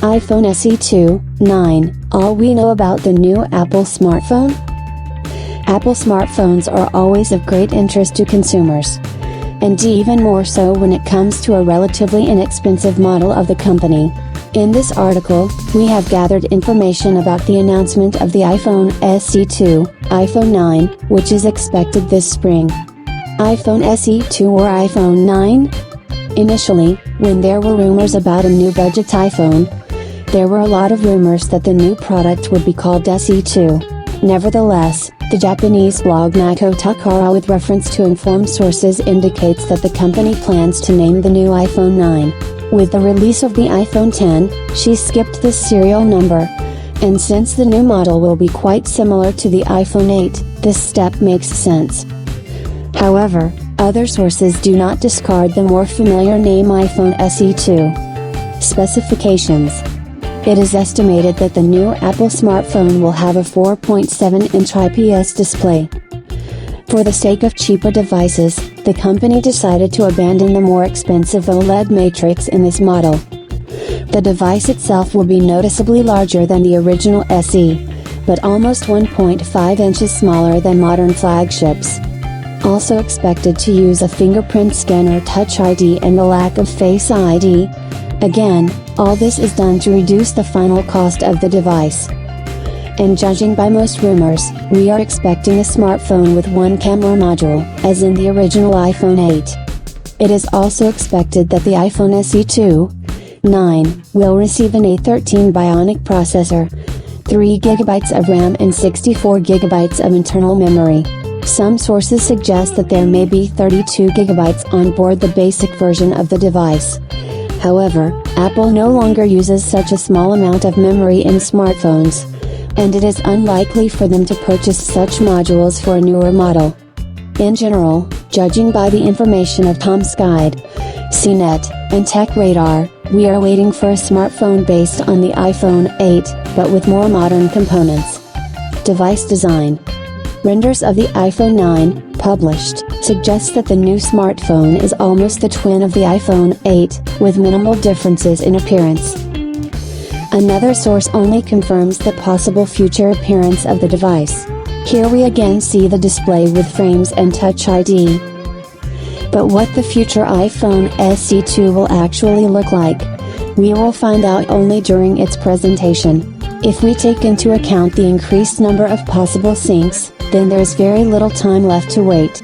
iPhone SE 9, all we know about the new Apple smartphone? Apple smartphones are always of great interest to consumers. And even more so when it comes to a relatively inexpensive model of the company. In this article, we have gathered information about the announcement of the iPhone SE 2, iPhone 9, which is expected this spring. iPhone SE 2 or iPhone 9? Initially, when there were rumors about a new budget iPhone, there were a lot of rumors that the new product would be called SE 2. Nevertheless, the Japanese blog Mako Takara with reference to informed sources indicates that the company plans to name the new iPhone 9. With the release of the iPhone 10, she skipped this serial number. And since the new model will be quite similar to the iPhone 8, this step makes sense. However, other sources do not discard the more familiar name iPhone SE 2. Specifications. It is estimated that the new Apple smartphone will have a 4.7-inch IPS display. For the sake of cheaper devices, the company decided to abandon the more expensive OLED matrix in this model. The device itself will be noticeably larger than the original SE, but almost 1.5 inches smaller than modern flagships. Also expected to use a fingerprint scanner, Touch ID, and the lack of Face ID. Again, all this is done to reduce the final cost of the device. And judging by most rumors, we are expecting a smartphone with one camera module, as in the original iPhone 8. It is also expected that the iPhone SE 2, 9, will receive an A13 Bionic processor, 3GB of RAM and 64GB of internal memory. Some sources suggest that there may be 32GB on board the basic version of the device. However, Apple no longer uses such a small amount of memory in smartphones, and it is unlikely for them to purchase such modules for a newer model. In general, judging by the information of Tom's Guide, CNET, and TechRadar, we are waiting for a smartphone based on the iPhone 8, but with more modern components. Device design. Renders of the iPhone 9, published, suggest that the new smartphone is almost the twin of the iPhone 8, with minimal differences in appearance. Another source only confirms the possible future appearance of the device. Here we again see the display with frames and Touch ID. But what the future iPhone SE 2 will actually look like, we will find out only during its presentation. If we take into account the increased number of possible syncs, then there's very little time left to wait.